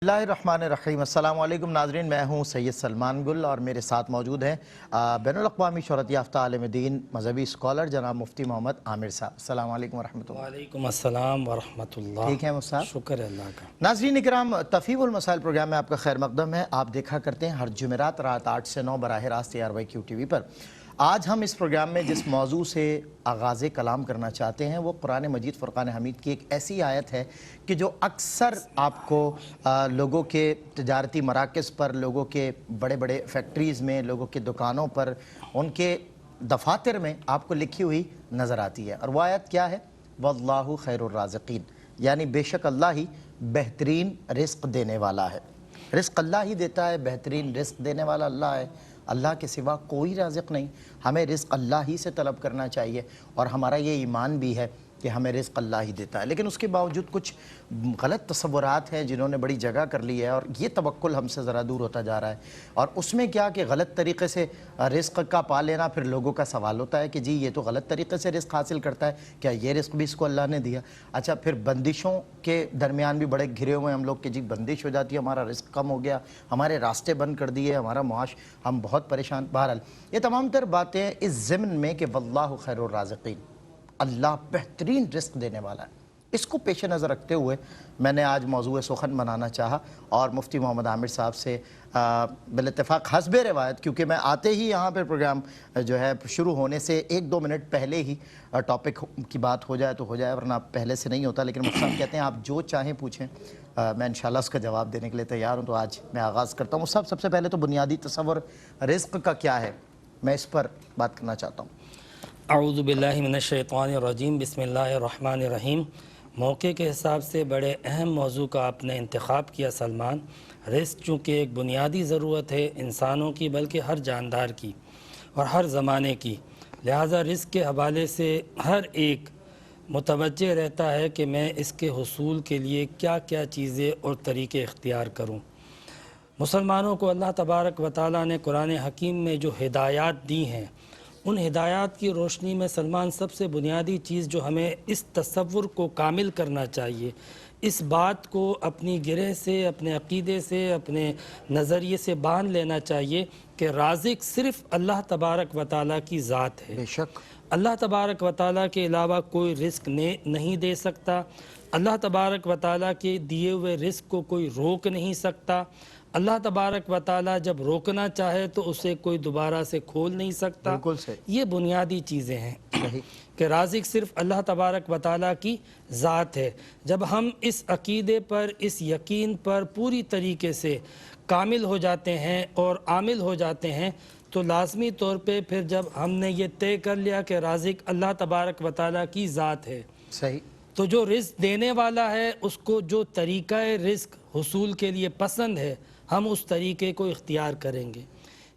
बिस्मिल्लाहिर्रहमानिर्रहीम। अस्सलाम वालेकुम नाज़रीन, मैं हूँ सैयद सलमान गुल और मेरे साथ मौजूद हैं बैनुल-अक़वामी शोहरत याफ़्ता आलिम दीन मज़हबी स्कॉलर जनाब मुफ्ती मोहम्मद आमिर साहब। अस्सलाम वालेकुम वरहमतुल्लाह। वालेकुम अस्सलाम वरहमतुल्लाह। ठीक है मुफ्ती साहब? शुक्र है अल्लाह का। नाज़रीन इकराम, तफ़ीहुल मसाइल प्रोग्राम में आपका खैर मक़दम है। आप देखा करते हैं हर जुमेरात रात 8 से 9 बराह रास्त ARYQ TV पर। आज हम इस प्रोग्राम में जिस मौजू से आगाज़ कलाम करना चाहते हैं वो कुरान मजीद फ़ुरक़ान हमीद की एक ऐसी आयत है कि जो अक्सर आपको लोगों के तजारती मराकज़ पर, लोगों के बड़े बड़े फैक्ट्रीज़ में, लोगों के दुकानों पर, उनके दफातर में आपको लिखी हुई नज़र आती है। और वो आयत क्या है? वल्लाहु खैरुर राज़िक़ीन, यानी बेशक अल्लाह ही बेहतरीन रिस्क देने वाला है। रिस्क अल्लाह ही देता है, बेहतरीन रिस्क देने वाला अल्लाह है। अल्लाह के सिवा कोई राज़िक़ नहीं। हमें रिस्क अल्लाह ही से तलब करना चाहिए और हमारा ये ईमान भी है कि हमें रिस्क अल्लाह ही देता है। लेकिन उसके बावजूद कुछ गलत तसव्वुरात हैं जिन्होंने बड़ी जगह कर ली है और ये तवक्कुल हमसे ज़रा दूर होता जा रहा है। और उसमें क्या कि गलत तरीक़े से रिस्क का पा लेना, फिर लोगों का सवाल होता है कि जी ये तो गलत तरीक़े से रिस्क हासिल करता है, क्या ये रिस्क भी इसको अल्लाह ने दिया? अच्छा, फिर बंदिशों के दरमियान भी बड़े घिरे हुए हैं हम लोग कि जी बंदिश हो जाती है, हमारा रिस्क कम हो गया, हमारे रास्ते बंद कर दिए, हमारा मुआश, हम बहुत परेशान। बहरहाल ये तमाम तर बातें इस ज़िम्न में कि वल्लाहु खैरुर राज़िक़ीन, अल्लाह बेहतरीन रिस्क देने वाला है, इसको पेश नज़र रखते हुए मैंने आज मौज़ूए सुखन बनाना चाहा और मुफ्ती मोहम्मद आमिर साहब से बिल-इत्तिफ़ाक़ हस्बे रिवायत, क्योंकि मैं आते ही यहाँ पर प्रोग्राम जो है शुरू होने से 1-2 मिनट पहले ही टॉपिक की बात हो जाए तो हो जाए, वरना पहले से नहीं होता। लेकिन मुफ्ती साहब कहते हैं आप जो चाहें पूछें, मैं इंशाल्लाह उसका जवाब देने के लिए तैयार हूँ। तो आज मैं आगाज़ करता हूँ। सबसे पहले तो बुनियादी तसव्वुर रिस्क का क्या है, मैं इस पर बात करना चाहता हूँ। अऊज़ु बिल्लाहि मिनश शैतानिर रजीम, बिस्मिल्लाहिर रहमानिर रहीम। मौके के हिसाब से बड़े अहम मौजू का आपने इंतखाब किया सलमान। रिस्क चूँकि एक बुनियादी ज़रूरत है इंसानों की, बल्कि हर जानदार की और हर ज़माने की, लिहाजा रिस्क के हवाले से हर एक मुतवज्जे रहता है कि मैं इसके हुसूल के लिए क्या क्या चीज़ें और तरीक़े इख्तियार करूँ। मुसलमानों को अल्लाह तबारक व तआला ने कुरान हकीम में जो हिदायत दी हैं, उन हिदायत की रोशनी में सलमान सबसे बुनियादी चीज़ जो हमें इस तसव्वुर को कामिल करना चाहिए, इस बात को अपनी गिरह से, अपने अक़ीदे से, अपने नज़रिए से बांध लेना चाहिए कि राज़िक़ सिर्फ़ अल्लाह तबारक व तआला की ज़ात है। बेशक अल्लाह तबारक व तआला के अलावा कोई रिस्क नहीं दे सकता। अल्लाह तबारक व तआला के दिए हुए रिस्क को कोई रोक नहीं सकता। अल्लाह तबारक व तआला जब रोकना चाहे तो उसे कोई दोबारा से खोल नहीं सकता। बिल्कुल सही। ये बुनियादी चीज़ें हैं सही कि राज़िक़ सिर्फ़ अल्लाह तबारक व तआला की ज़ात है। जब हम इस अक़ीदे पर, इस यकीन पर पूरी तरीके से कामिल हो जाते हैं और आमिल हो जाते हैं तो लाज़मी तौर पे फिर जब हमने ये तय कर लिया कि राज़िक़ अल्लाह तबारक व तआला की ज़ात है, सही, तो जो रिस्क देने वाला है उसको जो तरीक़ा रिस्क हुसूल के लिए पसंद है, हम उस तरीक़े को इख्तियार करेंगे।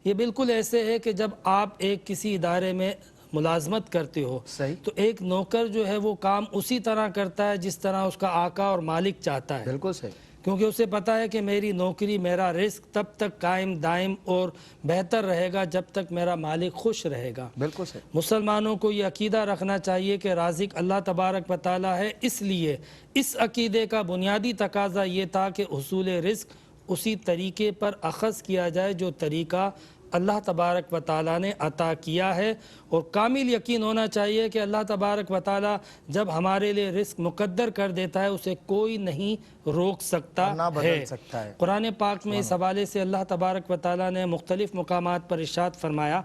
ये बिल्कुल ऐसे है कि जब आप एक किसी इदारे में मुलाजमत करते हो, सही, तो एक नौकर जो है वो काम उसी तरह करता है जिस तरह उसका आका और मालिक चाहता है, बिल्कुल सही, क्योंकि उसे पता है कि मेरी नौकरी, मेरा रिस्क तब तक कायम दायम और बेहतर रहेगा जब तक मेरा मालिक खुश रहेगा। बिल्कुल सही। मुसलमानों को ये अकीदा रखना चाहिए कि राज़िक़ अल्लाह तबारक व तआला है, इसलिए इस अकीदे का बुनियादी तकाज़ा ये था कि हुसूल रिस्क उसी तरीके पर अख़ज़ किया जाए जो तरीक़ा अल्लाह तबारक व तआला ने अता किया है। और कामिल यकीन होना चाहिए कि अल्लाह तबारक व तआला जब हमारे लिए रिस्क मुक़द्दर कर देता है उसे कोई नहीं रोक सकता ना बदल सकता है। कुरान पाक में इस हवाले से अल्लाह तबारक व तआला ने मुख्तलिफ़ मकामात पर इरशाद फरमाया।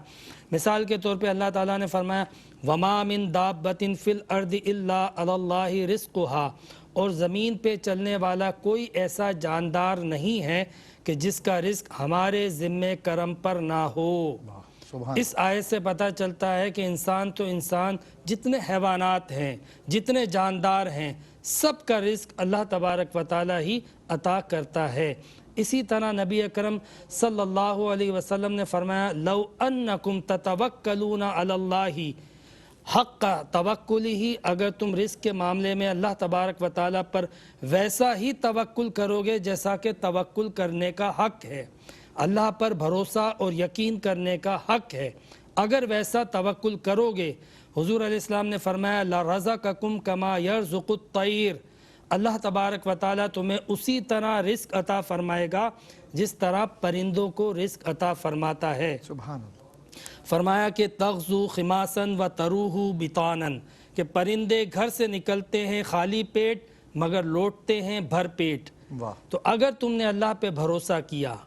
मिसाल के तौर पर अल्लाह ताला ने फरमाया, वमा मिन दाब्बतिन फ़िल अर्दि इल्ला अलल्लाहि रिज़्क़ुहा, और ज़मीन पे चलने वाला कोई ऐसा जानदार नहीं है कि जिसका रिस्क हमारे ज़िम्मे करम पर ना हो। इस आयत से पता चलता है कि इंसान तो इंसान, जितने हैवानात हैं, जितने जानदार हैं, सब का रिस्क अल्लाह तबारक व तआला ही अता करता है। इसी तरह नबी अकरम सल्लल्लाहु अलैहि वसल्लम ने फरमाया, लौ अन्नकुम ततवक्कलूना अलल्लाहि हक़्क़ तवक्कुलिही, अगर तुम रिस्क के मामले में अल्लाह तबारक व तआला पर वैसा ही तवक्कुल करोगे जैसा कि तवक्कुल करने का हक़ है, अल्लाह पर भरोसा और यकीन करने का हक़ है, अगर वैसा तवक्कुल करोगे, हुज़ूर अलैहिस्सलाम ने फरमाया, ला रज़क़कुम कमा यरज़ुक़ुत तैर, अल्लाह तबारक व ताला तुम्हें उसी तरह रिस्क अता फरमाएगा जिस तरह परिंदों को रिस्क अता फरमाता है। सुभान अल्लाह। फरमाया कि तग़ज़ू खिमासन व तरूहु बितानन, कि परिंदे घर से निकलते हैं खाली पेट मगर लौटते हैं भर पेट। वाह। तो अगर तुमने अल्लाह पे भरोसा किया,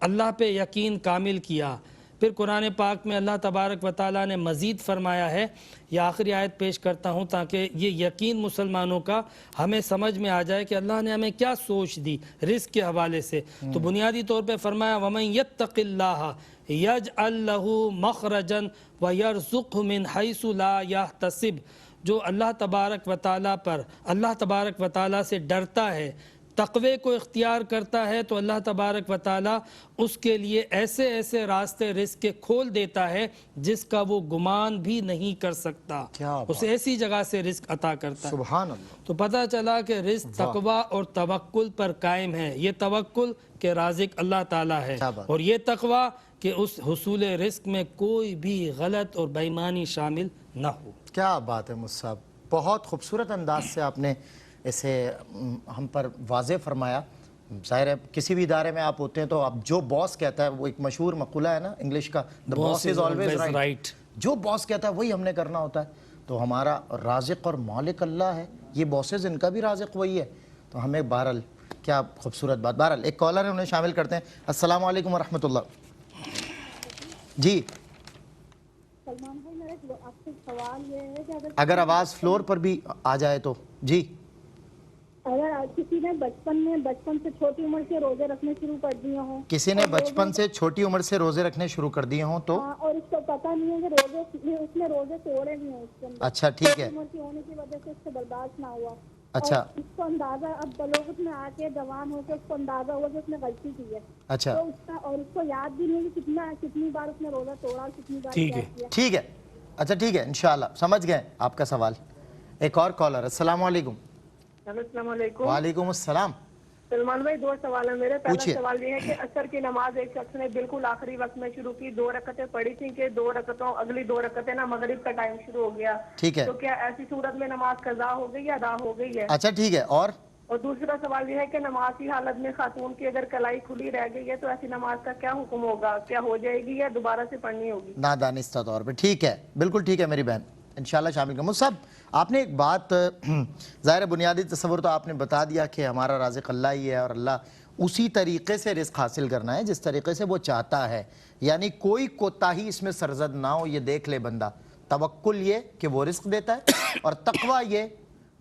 अल्लाह पे यकीन कामिल किया, फिर कुरान पाक में अल्लाह तबारक व ताला ने मज़ीद फरमाया है, यह आखिरी आयत पेश करता हूँ ताकि ये यकीन मुसलमानों का हमें समझ में आ जाए कि अल्लाह ने हमें क्या सोच दी रिस्क के हवाले से। तो बुनियादी तौर पे फरमाया वमन यत्तक़िल्लाह यजअल लहू मखरजन व यरज़ुक़हु मिन हैसु ला यहतसिब, जो अल्लाह तबारक व ताला से डरता है, तक़वे को इख्तियार करता है, तो अल्लाह तबारक व ताला उसके लिए ऐसे ऐसे रास्ते रिस्क के खोल देता है जिसका वो गुमान भी नहीं कर सकता, क्या बात। उसे ऐसी जगह से रिस्क अता करता है। सुभान अल्लाह। तो पता चला कि रिस्क तकवा और तवक्कुल पर कायम है। ये तवक्कुल के राज़िक अल्लाह ताला है क्या बात। और ये तकवा कि उस हुसूल रिस्क में कोई भी गलत और बेईमानी शामिल न हो। क्या बात है मुझ साहब, बहुत खूबसूरत अंदाज से आपने इसे हम पर वाज़े फरमाया। ज़ाहिर है किसी भी इदारे में आप होते हैं तो आप जो बॉस कहता है, वो एक मशहूर मक़ूला है ना इंग्लिश का, the boss is always right. जो बॉस कहता है वही हमने करना होता है। तो हमारा राज़िक और मालिक अल्लाह है, ये बॉसेज इनका भी राज़िक वही है। तो हमें बहरहाल क्या खूबसूरत बात। बहरहाल एक कॉलर है, उन्हें शामिल करते हैं। अस्सलाम वालेकुम वरहमतुल्लाह। जी सलमान भाई, मेरा आपसे सवाल ये है कि अगर आवाज़ फ्लोर पर भी आ जाए तो। जी अगर किसी ने बचपन से छोटी उम्र से रोजे रखने शुरू कर दिए हों, किसी ने बचपन से छोटी उम्र से रोज़े रखने शुरू कर दिए हों तो और उसको पता नहीं है कि उसने रोजे तोड़े भी हैं उसके अंदर, अच्छा ठीक है। उम्र की होने की वजह से उससे बर्दाश्त ना हुआ, अच्छा और उसको अंदाजा अब बलोगत में आके जवान होकर उसको अंदाजा हुआ कि उसने गलती की है, अच्छा तो उसका और उसको याद भी नहीं कि कितनी बार उसने रोजा तोड़ा और कितनी बार ठीक क्या है। किया। ठीक है, अच्छा ठीक है, इंशाल्लाह समझ गए आपका सवाल। एक और कॉलर। अस्सलाम वालेकुम। अस्सलाम वालेकुम। वालेकुम अस्सलाम। सलमान भाई, दो सवाल है मेरे। पहला पूछिए। सवाल ये है कि असर की नमाज एक शख्स ने बिल्कुल आखिरी वक्त में शुरू की, 2 रकतें पढ़ी थी कि 2 रकतों अगली 2 रकतें ना मगरिब का टाइम शुरू हो गया, ठीक है। तो क्या ऐसी सूरत में नमाज कज़ा हो गई या अदा हो गई है? अच्छा ठीक है। और दूसरा सवाल ये है कि नमाज की हालत में खातून की अगर कलाई खुली रह गई है तो ऐसी नमाज का क्या हुक्म होगा? क्या हो जाएगी या दोबारा से पढ़नी होगी? नादानिस्ता तौर पे। ठीक है, बिल्कुल ठीक है मेरी बहन, इंशाल्लाह शामिल करूँ। सब आपने एक बात, ज़ाहिर बुनियादी तस्वुर तो आपने बता दिया कि हमारा राज़िक अल्लाह ही है और अल्लाह उसी तरीक़े से रिज़्क़ हासिल करना है जिस तरीक़े से वो चाहता है, यानी कोई कोताही इसमें सरजद ना हो। ये देख ले बंदा, तवक्कुल ये कि वो रिज़्क़ देता है और तक़वा ये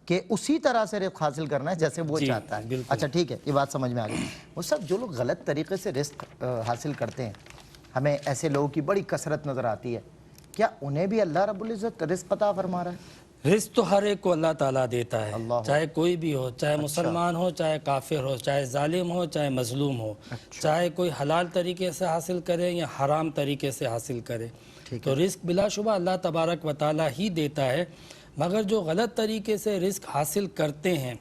कि उसी तरह से रिज़्क़ हासिल करना है जैसे वो चाहता है। अच्छा ठीक है, ये बात समझ में आ गई। वो सब जो लोग गलत तरीक़े से रिज़्क़ हासिल करते हैं, हमें ऐसे लोगों की बड़ी कसरत नज़र आती है, क्या उन्हें भी अल्लाह रब्बुल इज़्ज़त रिज़्क़ अता फरमा रहा है? रिस्क तो हर एक को अल्लाह ताला देता है, अल्लाह। चाहे कोई भी हो, चाहे मुसलमान हो, चाहे काफिर हो, चाहे जालिम हो, चाहे मजलूम हो, चाहे कोई हलाल तरीके से हासिल करे या हराम तरीके से हासिल करे। तो रिस्क बिलाशुबा अल्लाह तबारक व ताला ही देता है, मगर जो गलत तरीके से रिस्क हासिल करते हैं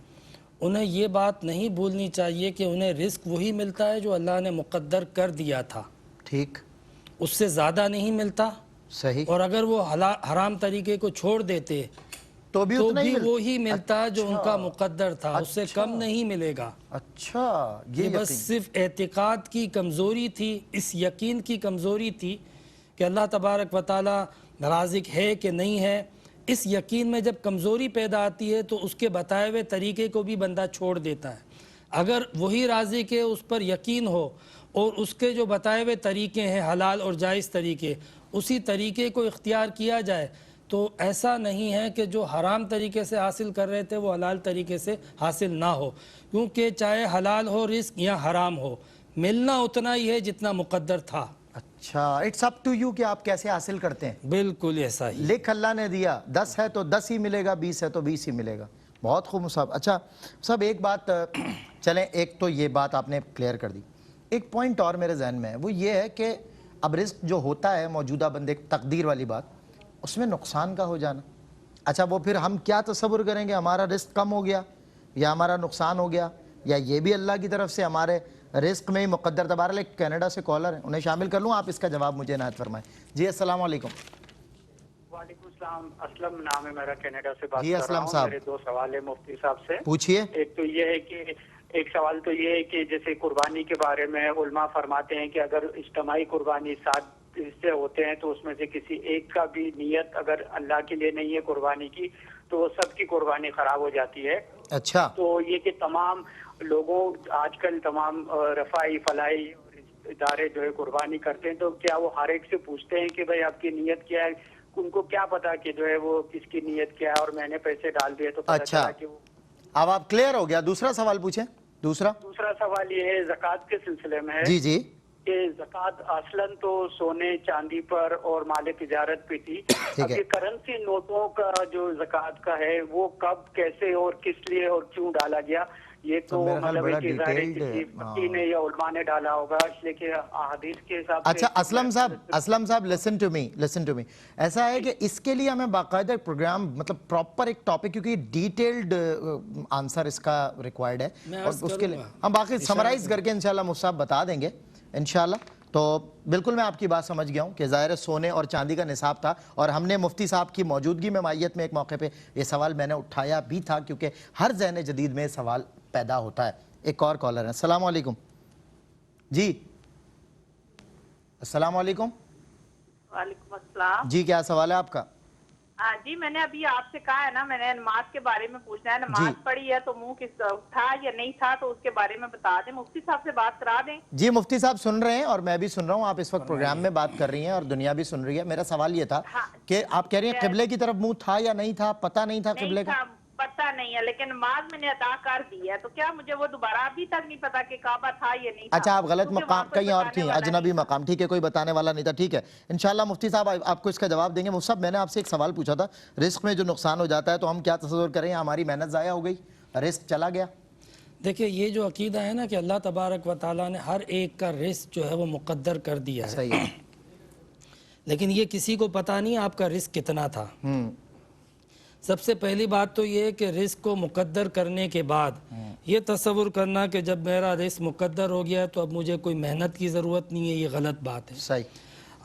उन्हें ये बात नहीं भूलनी चाहिए कि उन्हें रिस्क वही मिलता है जो अल्लाह ने मुक़द्दर कर दिया था, ठीक, उससे ज़्यादा नहीं मिलता। सही। और अगर वो हराम तरीके को छोड़ देते तो भी उतना ही वो ही मिलता है जो उनका मुकद्दर था, उससे अच्छा। कम नहीं मिलेगा। अच्छा, ये बस सिर्फ एतिकाद की कमज़ोरी थी, इस यकीन की कमज़ोरी थी कि अल्लाह तबारक व ताला राज़िक है कि नहीं है। इस यकीन में जब कमज़ोरी पैदा आती है तो उसके बताए हुए तरीके को भी बंदा छोड़ देता है। अगर वही राज़िक है, उस पर यकीन हो और उसके जो बताए हुए तरीके हैं हलाल और जायज़ तरीके, उसी तरीके को इख्तियार किया जाए, तो ऐसा नहीं है कि जो हराम तरीके से हासिल कर रहे थे वो हलाल तरीके से हासिल ना हो, क्योंकि चाहे हलाल हो रिस्क या हराम हो, मिलना उतना ही है जितना मुकद्दर था। अच्छा, इट्स अप टू यू कि आप कैसे हासिल करते हैं। बिल्कुल ऐसा ही। लिख अल्लाह ने दिया, 10 है तो 10 ही मिलेगा, 20 है तो 20 ही मिलेगा। बहुत खूब साहब। अच्छा सब एक बात चलें, एक तो ये बात आपने क्लियर कर दी, एक पॉइंट और मेरे जहन में है, वो ये है कि अब रिस्क जो होता है मौजूदा बंदे तकदीर वाली बात, उसमें नुकसान का हो जाना। अच्छा वो फिर हम क्या तसव्वुर करेंगे, हमारा रिस्क कम हो गया या हमारा नुकसान हो गया, या ये भी अल्लाह की तरफ से हमारे रिस्क में ही मुक़द्दर। तबारक एक कनाडा से कॉलर है, उन्हें शामिल कर लूँ, आप इसका जवाब मुझे इनायत फरमाएं। जी अस्सलाम वालेकुम। वालेकुम السلام، اسلم نام ہے میرا، کینیڈا سے بات جی کر رہا اسلم ہوں. صاحب میرے 2 سوال ہیں مفتی صاحب سے. پوچھیے. ایک سوال تو یہ ہے کہ جیسے قربانی کے بارے میں علماء فرماتے ہیں کہ اگر اجتماعی قربانی 7 حصے ہوتے ہیں تو اس میں سے کسی ایک کا بھی نیت اگر اللہ کے لیے نہیں ہے قربانی کی تو وہ سب کی قربانی خراب ہو جاتی ہے. اچھا تو یہ کہ تمام لوگوں آج کل تمام رفائی فلاحی ادارے جو ہے قربانی کرتے ہیں تو کیا وہ ہر ایک سے پوچھتے ہیں کہ بھائی آپ کی نیت کیا ہے؟ ان کو کیا پتا کہ جو ہے وہ کس کی نیت کیا ہے اور میں نے پیسے ڈال دیے تو پتہ اچھا چلا کہ وہ. اب آپ کلیئر ہو گیا. دوسرا سوال پوچھیں. دوسرا سوال یہ ہے زکوٰۃ کے سلسلے میں ہے جی جی کہ زکوٰۃ اصلاً تو سونے چاندی پر اور مال تجارت پہ تھی. ٹھیک اب ہے. یہ کرنسی نوٹوں کا جو زکوٰۃ کا ہے وہ کب کیسے اور کس لیے اور کیوں ڈالا گیا؟ یہ تو میرا خیال مطلب بڑا ایک اظہار ہے ڈیٹیلڈ کسی فقیہ نے یا علماء نے ڈالا ہوگا اس لیے کہ احادیث کے حساب سے. اچھا اسلم صاحب لسن ٹو می. ایسا ہے کہ اس کے لیے ہمیں باقاعدہ ایک پروگرام مطلب پراپر ایک ٹاپک کیونکہ ڈیٹیلڈ آنسر اس کا ریکوائرڈ ہے اور اس کے لیے ہم باقی سمرائز کر کے انشاءاللہ مصعب بتا دیں گے انشاءاللہ. تو بالکل میں آپ کی بات سمجھ گیا ہوں کہ ظاہر سونے اور چاندی کا نصاب تھا اور ہم نے مفتی صاحب کی موجودگی میں مائیت میں ایک موقع پہ یہ سوال میں نے اٹھایا بھی تھا کیونکہ ہر ذہن جدید میں سوال پیدا ہوتا ہے. ایک اور کالر ہے. السلام علیکم. جی السلام علیکم. وعلیکم السلام. جی کیا سوال ہے آپ کا؟ جی میں نے ابھی آپ سے کہا ہے نا میں نے نماز کے بارے میں پوچھنا ہے. نماز پڑھی ہے تو منہ کس تھا یا نہیں تھا تو اس کے بارے میں بتا دیں. مفتی صاحب سے بات کرا دیں. جی مفتی صاحب سن رہے ہیں اور میں بھی سن رہا ہوں. آپ اس وقت پروگرام میں بات کر رہی ہیں اور دنیا بھی سن رہی ہے. میرا سوال یہ تھا کہ آپ کہہ رہی ہیں قبلے کی طرف منہ تھا یا نہیں تھا؟ پتہ نہیں تھا قبلے کا؟ پتہ نہیں ہے لیکن نماز میں نے ادا کر دی ہے تو کیا مجھے وہ دوبارہ ابھی تک نہیں پتا کہ کعبہ تھا یا نہیں تھا؟ اچھا آپ غلط مقام کہیں اور تھیں اجنبی مقام. ٹھیک ہے کوئی بتانے والا نہیں تھا. ٹھیک ہے انشاءاللہ مفتی صاحب آپ کو اس کا جواب دیں گے. مصعب میں نے آپ سے ایک سوال پوچھا تھا رزق میں جو نقصان ہو جاتا ہے تو ہم کیا تصور کریں ہماری محنت ضائع ہو گئی رزق چلا گیا؟ دیکھیں یہ جو عقیدہ ہے نا کہ اللہ تبارک و تعالیٰ نے ہر ایک کا رزق جو ہے وہ مقدر کر دیا ہے صحیح ہے. لیکن یہ کسی کو پتہ نہیں آپ کا رزق کتنا تھا. سب سے پہلی بات تو یہ کہ رزق کو مقدر کرنے کے بعد یہ تصور کرنا کہ جب میرا رزق مقدر ہو گیا تو اب مجھے کوئی محنت کی ضرورت نہیں ہے یہ غلط بات ہے. صحیح.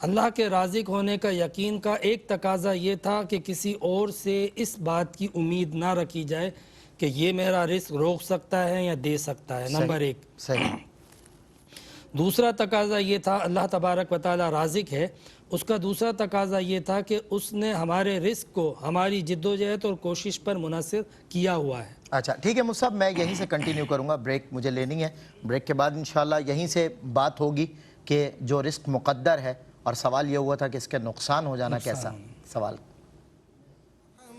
اللہ کے رازق ہونے کا یقین کا ایک تقاضا یہ تھا کہ کسی اور سے اس بات کی امید نہ رکھی جائے کہ یہ میرا رزق روک سکتا ہے یا دے سکتا ہے. نمبر 1. صحیح. دوسرا تقاضا یہ تھا اللہ تبارک و تعالیٰ رازق ہے اس کا دوسرا تقاضا یہ تھا کہ اس نے ہمارے رزق کو ہماری جدوجہد اور کوشش پر منحصر کیا ہوا ہے. اچھا ٹھیک ہے مصعب میں یہیں سے کنٹینیو کروں گا. بریک مجھے لینی ہے. بریک کے بعد انشاءاللہ یہیں سے بات ہوگی کہ جو رزق مقدر ہے اور سوال یہ ہوا تھا کہ اس کے نقصان ہو جانا کیسا سوال.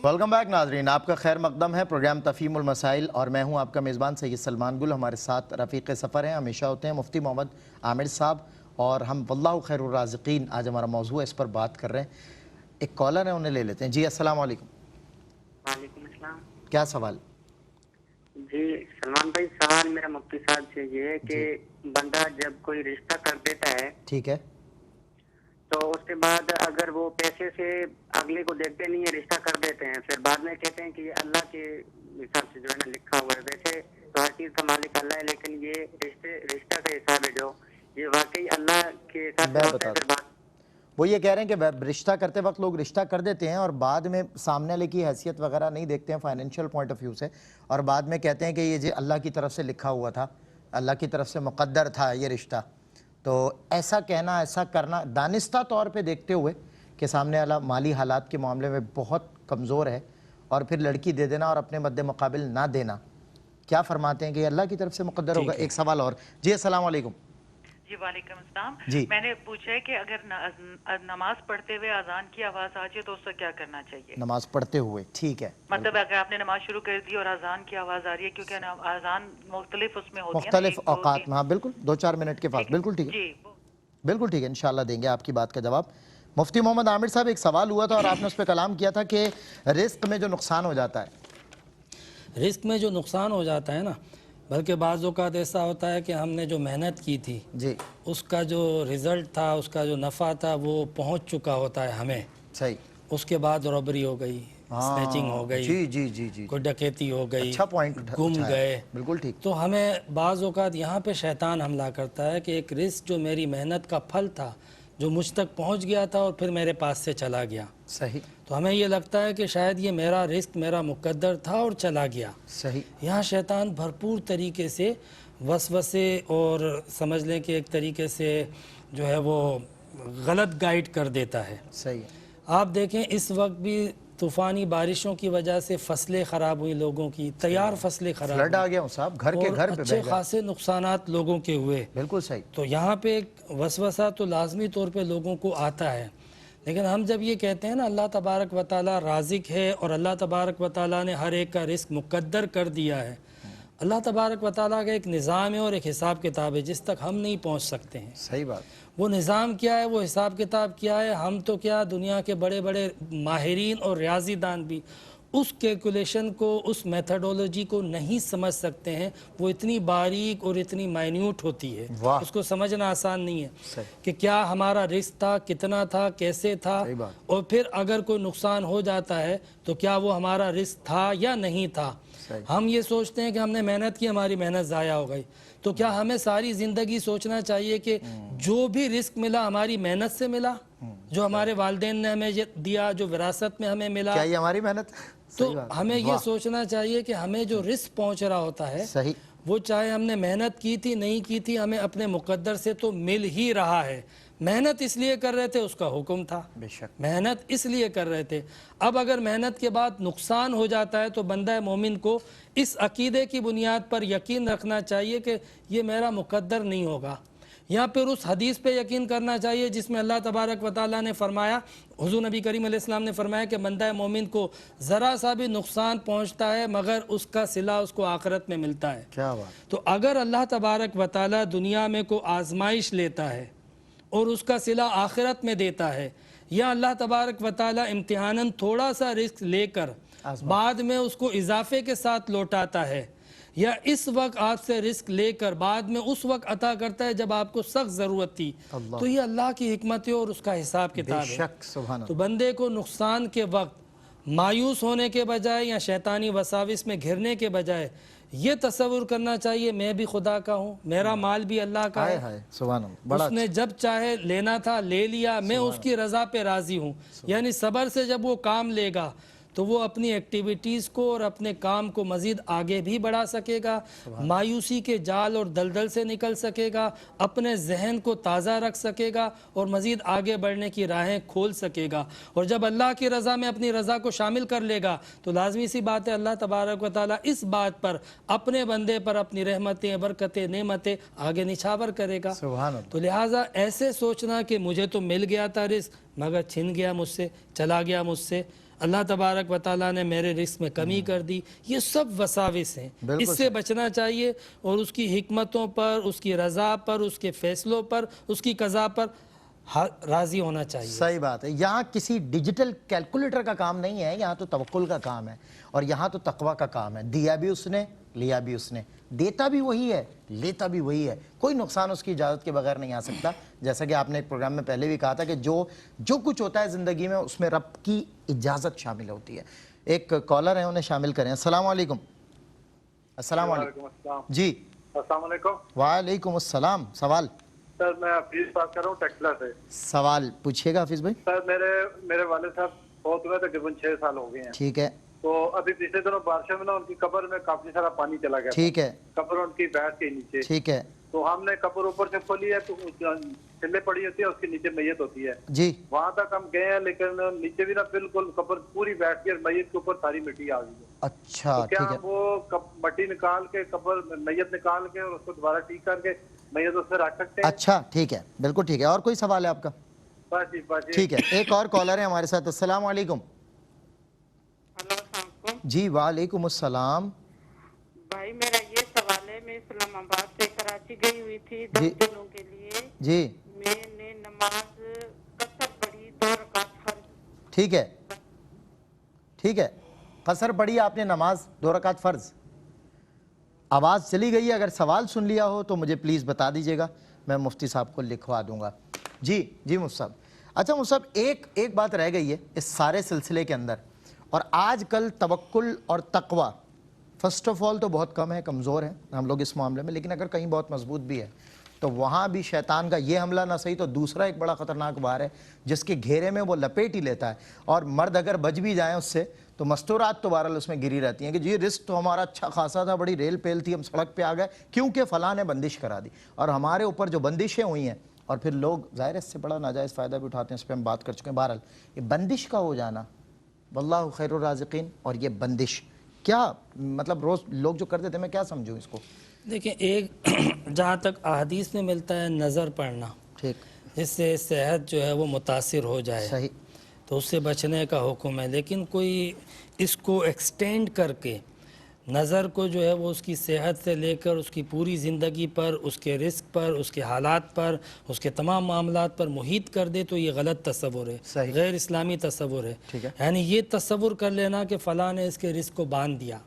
ویلکم بیک ناظرین آپ کا خیر مقدم ہے پروگرام تفہیم المسائل اور میں ہوں آپ کا میزبان سید سلمان گل. ہمارے ساتھ رفیق سفر ہیں ہمیشہ ہوتے ہیں مفتی محمد عامر صاحب اور ہم واللہ خیر الرازقین. آج ہمارا موضوع ہے اس پر بات کر رہے ہیں. ایک کالر ہے انہیں لے لیتے ہیں. جی السلام علیکم. وعلیکم السلام. کیا سوال؟ جی سلمان بھائی سوال میرا مفتی صاحب سے یہ ہے کہ بندہ جب کوئی رشتہ کر دیتا ہے ٹھیک ہے تو اس کے بعد اگر وہ پیسے سے اگلے کو دیتے نہیں ہے رشتہ کر دیتے ہیں پھر بعد میں کہتے ہیں کہ یہ اللہ کے حساب سے جو ہے نا لکھا ہوا ہے. ویسے تو ہر چیز کا مالک اللہ ہے لیکن یہ رشتہ کا حساب ہے جو یہ واقعی اللہ کے حساب سے ہوتا ہے. پھر بات وہ یہ کہہ رہے ہیں کہ رشتہ کرتے وقت لوگ رشتہ کر دیتے ہیں اور بعد میں سامنے والے کی حیثیت وغیرہ نہیں دیکھتے ہیں فائنینشیل پوائنٹ آف ویو سے اور بعد میں کہتے ہیں کہ یہ اللہ کی طرف سے لکھا ہوا تھا اللہ کی طرف سے مقدر تھا یہ رشتہ. تو ایسا کہنا ایسا کرنا دانستہ طور پہ دیکھتے ہوئے کہ سامنے والا مالی حالات کے معاملے میں بہت کمزور ہے اور پھر لڑکی دے دینا اور اپنے مد مقابل نہ دینا کیا فرماتے ہیں کہ یہ اللہ کی طرف سے مقدر ہوگا؟ ایک سوال اور. جی السلام علیکم. جی وعلیکم السلام. جی میں نے پوچھا ہے کہ اگر نماز پڑھتے ہوئے اذان کی آواز آ جائے تو اس سے کیا کرنا چاہیے؟ نماز پڑھتے ہوئے ٹھیک ہے مطلب اگر آپ نے نماز شروع کر دی اور اذان کی آواز آ رہی ہے کیونکہ اذان مختلف اس میں ہوتی ہے مختلف اوقات میں. ہاں بالکل 2-4 منٹ کے پاس بالکل ٹھیک ہے جی بالکل ٹھیک ہے انشاءاللہ دیں گے آپ کی بات کا جواب. مفتی محمد عامر صاحب ایک سوال ہوا تھا اور آپ نے اس پہ کلام کیا تھا کہ رزق میں جو نقصان ہو جاتا ہے رزق میں جو نقصان ہو جاتا ہے نا بلکہ بعض اوقات ایسا ہوتا ہے کہ ہم نے جو محنت کی تھی جی اس کا جو رزلٹ تھا اس کا جو نفع تھا وہ پہنچ چکا ہوتا ہے ہمیں. صحیح. اس کے بعد رابری ہو گئی سنیچنگ ہو گئی جی جی جی جی کوئی ڈکیتی ہو گئی اچھا پوائنٹ گم گئے. بالکل ٹھیک. تو ہمیں بعض اوقات یہاں پہ شیطان حملہ کرتا ہے کہ ایک رزق جو میری محنت کا پھل تھا جو مجھ تک پہنچ گیا تھا اور پھر میرے پاس سے چلا گیا. صحیح تو ہمیں یہ لگتا ہے کہ شاید یہ میرا رزق میرا مقدر تھا اور چلا گیا. صحیح. یہاں شیطان بھرپور طریقے سے وسوسے اور سمجھ لیں کہ ایک طریقے سے جو ہے وہ غلط گائیڈ کر دیتا ہے. صحیح ہے. آپ دیکھیں اس وقت بھی طوفانی بارشوں کی وجہ سے فصلیں خراب ہوئی لوگوں کی, تیار فصلیں خراب فلڈ آ ہوئی گیا صاحب, گھر کے اور گھر پہ اچھے بہ گیا. خاصے نقصانات لوگوں کے ہوئے. بالکل صحیح. تو یہاں پہ ایک وسوسہ تو لازمی طور پہ لوگوں کو آتا ہے, لیکن ہم جب یہ کہتے ہیں نا اللہ تبارک و تعالیٰ رازق ہے اور اللہ تبارک و تعالیٰ نے ہر ایک کا رزق مقدر کر دیا ہے, اللہ تبارک و تعالیٰ کا ایک نظام ہے اور ایک حساب کتاب ہے جس تک ہم نہیں پہنچ سکتے ہیں. صحیح بات. وہ نظام کیا ہے, وہ حساب کتاب کیا ہے, ہم تو کیا دنیا کے بڑے بڑے ماہرین اور ریاضی دان بھی اس کیلکولیشن کو, اس میتھڈولوجی کو نہیں سمجھ سکتے ہیں. وہ اتنی باریک اور اتنی مائنیوٹ ہوتی ہے, واہ. اس کو سمجھنا آسان نہیں ہے صحیح. کہ کیا ہمارا رزق تھا, کتنا تھا, کیسے تھا, صحیح بات. اور پھر اگر کوئی نقصان ہو جاتا ہے تو کیا وہ ہمارا رزق تھا یا نہیں تھا. صحیح. ہم یہ سوچتے ہیں کہ ہم نے محنت کی, ہماری محنت ضائع ہو گئی. تو کیا ہمیں ساری زندگی سوچنا چاہیے کہ جو بھی رزق ملا ہماری محنت سے ملا, جو ہمارے والدین نے ہمیں دیا, جو وراثت میں ہمیں ملا, کیا یہ ہماری محنت؟ تو ہمیں یہ سوچنا چاہیے کہ ہمیں جو رزق پہنچ رہا ہوتا ہے صحیح. وہ چاہے ہم نے محنت کی تھی نہیں کی تھی, ہمیں اپنے مقدر سے تو مل ہی رہا ہے. محنت اس لیے کر رہے تھے, اس کا حکم تھا, بے شک. محنت اس لیے کر رہے تھے. اب اگر محنت کے بعد نقصان ہو جاتا ہے تو بندہ مومن کو اس عقیدے کی بنیاد پر یقین رکھنا چاہیے کہ یہ میرا مقدر نہیں ہوگا, یا پھر اس حدیث پہ یقین کرنا چاہیے جس میں اللہ تبارک و تعالیٰ نے فرمایا, حضور نبی کریم علیہ السلام نے فرمایا کہ بندہ مومن کو ذرا سا بھی نقصان پہنچتا ہے مگر اس کا صلہ اس کو آخرت میں ملتا ہے. کیا بات. تو اگر اللہ تبارک و تعالیٰ دنیا میں کوئی آزمائش لیتا ہے اور اس کا صلہ آخرت میں دیتا ہے, یا اللہ تبارک و تعالیٰ امتحاناً تھوڑا سا رزق لے کر بعد میں اس کو اضافے کے ساتھ لوٹاتا ہے, یا اس وقت آپ سے رزق لے کر بعد میں اس وقت عطا کرتا ہے جب آپ کو سخت ضرورت تھی, تو یہ اللہ کی حکمت ہے اور اس کا حساب بے کتاب ہے. شک. سبحان تو اللہ. بندے کو نقصان کے وقت مایوس ہونے کے بجائے یا شیطانی وساوس میں گھرنے کے بجائے یہ تصور کرنا چاہیے میں بھی خدا کا ہوں, میرا مال بھی اللہ کا ہائے ہے, ہائے. سبحان اللہ. بڑا اس نے جب چاہے لینا تھا لے لیا, میں اس کی رضا پہ راضی ہوں. یعنی صبر سے جب وہ کام لے گا تو وہ اپنی ایکٹیویٹیز کو اور اپنے کام کو مزید آگے بھی بڑھا سکے گا, مایوسی کے جال اور دلدل سے نکل سکے گا, اپنے ذہن کو تازہ رکھ سکے گا اور مزید آگے بڑھنے کی راہیں کھول سکے گا. اور جب اللہ کی رضا میں اپنی رضا کو شامل کر لے گا تو لازمی سی بات ہے اللہ تبارک و تعالیٰ اس بات پر اپنے بندے پر اپنی رحمتیں, برکتیں, نعمتیں آگے نچھاور کرے گا. سبحان اللہ. تو لہٰذا ایسے سوچنا کہ مجھے تو مل گیا تھا رزق مگر چھن گیا مجھ سے, چلا گیا مجھ سے, اللہ تبارک و تعالیٰ نے میرے رزق میں کمی کر دی, یہ سب وساوس ہیں. اس سے بچنا چاہیے اور اس کی حکمتوں پر, اس کی رضا پر, اس کے فیصلوں پر, اس کی قضا پر راضی ہونا چاہیے. صحیح بات ہے. یہاں کسی ڈیجیٹل کیلکولیٹر کا کام نہیں ہے, یہاں تو توکل کا کام ہے اور یہاں تو تقوی کا کام ہے. دیا بھی اس نے, لیا بھی اس نے, دیتا بھی وہی ہے, لیتا بھی وہی ہے. کوئی نقصان اس کی اجازت کے بغیر نہیں آ سکتا. جیسا کہ آپ نے ایک پروگرام میں پہلے بھی کہا تھا کہ جو کچھ ہوتا ہے زندگی میں اس میں رب کی اجازت شامل ہوتی ہے. ایک کالر ہے, انہیں شامل کریں. السلام علیکم. السلام علیکم. جی السلام علیکم. وعلیکم السلام. سوال سر میں حفیظ بات کر رہا ہوں ٹیکسلا سے. سوال پوچھیے گا حفیظ بھائی. سر میرے والد صاحب بہت ہوئے تقریباً 6 سال ہو گئے ہیں. ٹھیک ہے. تو ابھی پچھلے دنوں بارشوں میں نا ان کی قبر میں کافی سارا پانی چلا گیا. ٹھیک ہے. قبر ان کی بیٹھ کے نیچے. ٹھیک ہے. تو ہم نے قبر اوپر سے کھولی ہے تو چھلے پڑی ہوتی ہے, اس کے نیچے میت ہوتی ہے. جی وہاں تک ہم گئے ہیں لیکن نیچے بھی نا بالکل قبر پوری بیٹھ کے میت کے اوپر ساری مٹی آ گئی ہے. اچھا. تو کیا ٹھیک ہے. وہ مٹی نکال کے قبر میت نکال کے اور اس کو دوبارہ ٹھیک کر کے میت اس میں رکھ سکتے ہیں؟ اچھا ٹھیک ہے, بالکل ٹھیک ہے. اور کوئی سوال ہے آپ کا؟ بس جی بس جی. ٹھیک ہے. ایک اور کالر ہے ہمارے ساتھ. السلام علیکم. جی وعلیکم السلام. بھائی میرا یہ سوال ہے, میں اسلام آباد سے کراچی گئی ہوئی تھی 10 دنوں کے لیے. جی میں نے نماز قصر پڑھی 2 رکعت فرض. ٹھیک ہے. ٹھیک ہے, قصر پڑھی آپ نے نماز 2 رکعت فرض. آواز چلی گئی ہے, اگر سوال سن لیا ہو تو مجھے پلیز بتا دیجیے گا, میں مفتی صاحب کو لکھوا دوں گا. جی مفتی صاحب. اچھا مفتی صاحب, ایک بات رہ گئی ہے اس سارے سلسلے کے اندر, اور آج کل توکل اور تقوی فرسٹ آف آل تو بہت کم ہے, کمزور ہیں ہم لوگ اس معاملے میں, لیکن اگر کہیں بہت مضبوط بھی ہے تو وہاں بھی شیطان کا یہ حملہ نہ صحیح تو دوسرا ایک بڑا خطرناک وار ہے جس کے گھیرے میں وہ لپیٹ ہی لیتا ہے، اور مرد اگر بچ بھی جائیں اس سے تو مستورات تو بہرحال اس میں گری رہتی ہیں کہ جی رزق تو ہمارا اچھا خاصا تھا، بڑی ریل پیل تھی، ہم سڑک پہ آ گئے کیونکہ فلاں نے بندش کرا دی، اور ہمارے اوپر جو بندشیں ہوئی ہیں اور پھر لوگ ظاہر اس سے بڑا ناجائز فائدہ بھی اٹھاتے ہیں، اس پہ ہم بات کر چکے ہیں۔ بہرحال یہ بندش کا ہو جانا، واللہ خیر الرازقین، اور یہ بندش کیا مطلب روز لوگ جو کرتے تھے، میں کیا سمجھوں اس کو؟ دیکھیں، ایک جہاں تک احادیث میں ملتا ہے نظر پڑنا، ٹھیک، جس سے صحت جو ہے وہ متاثر ہو جائے، صحیح، تو اس سے بچنے کا حکم ہے، لیکن کوئی اس کو ایکسٹینڈ کر کے نظر کو جو ہے وہ اس کی صحت سے لے کر اس کی پوری زندگی پر، اس کے رزق پر، اس کے حالات پر، اس کے تمام معاملات پر محیط کر دے تو یہ غلط تصور ہے، صحیح، غیر اسلامی تصور ہے۔ ٹھیک ہے، یعنی یہ تصور کر لینا کہ فلاں نے اس کے رزق کو باندھ دیا،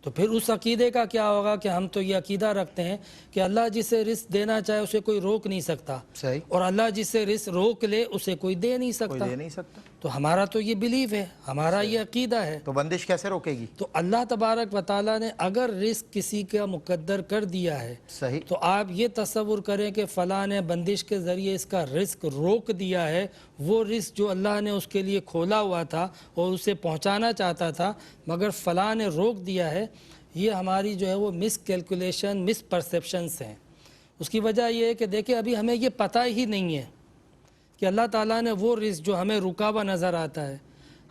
تو پھر اس عقیدے کا کیا ہوگا کہ ہم تو یہ عقیدہ رکھتے ہیں کہ اللہ جسے رزق دینا چاہے اسے کوئی روک نہیں سکتا، صحیح، اور اللہ جسے رزق روک لے اسے کوئی دے نہیں کوئی سکتا۔ دے نہیں سکتا، تو ہمارا تو یہ بلیف ہے، ہمارا یہ عقیدہ ہے۔ تو بندش کیسے روکے گی؟ تو اللہ تبارک و تعالیٰ نے اگر رزق کسی کا مقدر کر دیا ہے صحیح، تو آپ یہ تصور کریں کہ فلاں نے بندش کے ذریعے اس کا رزق روک دیا ہے، وہ رزق جو اللہ نے اس کے لیے کھولا ہوا تھا اور اسے پہنچانا چاہتا تھا مگر فلاں نے روک دیا ہے، یہ ہماری جو ہے وہ مس کیلکولیشن، مس پرسیپشنس ہیں۔ اس کی وجہ یہ ہے کہ دیکھیں ابھی ہمیں یہ پتہ ہی نہیں ہے کہ اللہ تعالیٰ نے وہ رزق جو ہمیں رکا ہوا نظر آتا ہے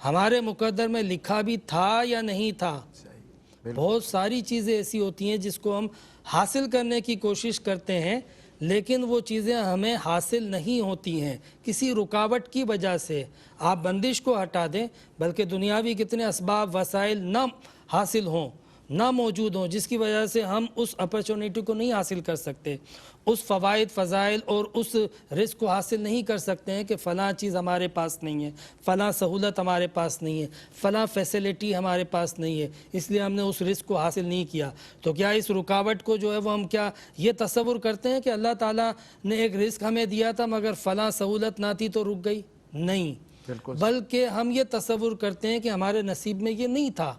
ہمارے مقدر میں لکھا بھی تھا یا نہیں تھا۔ بہت ساری چیزیں ایسی ہوتی ہیں جس کو ہم حاصل کرنے کی کوشش کرتے ہیں لیکن وہ چیزیں ہمیں حاصل نہیں ہوتی ہیں کسی رکاوٹ کی وجہ سے۔ آپ بندش کو ہٹا دیں بلکہ دنیاوی کتنے اسباب وسائل نہ حاصل ہوں، نہ موجود ہوں، جس کی وجہ سے ہم اس اپرچونٹی کو نہیں حاصل کر سکتے، اس فوائد فضائل اور اس رزق کو حاصل نہیں کر سکتے ہیں کہ فلاں چیز ہمارے پاس نہیں ہے، فلاں سہولت ہمارے پاس نہیں ہے، فلاں فیسلٹی ہمارے پاس نہیں ہے، اس لیے ہم نے اس رزق کو حاصل نہیں کیا۔ تو کیا اس رکاوٹ کو جو ہے وہ ہم کیا یہ تصور کرتے ہیں کہ اللہ تعالیٰ نے ایک رزق ہمیں دیا تھا مگر فلاں سہولت نہ تھی تو رک گئی؟ نہیں، بلکہ ہم یہ تصور کرتے ہیں کہ ہمارے نصیب میں یہ نہیں تھا۔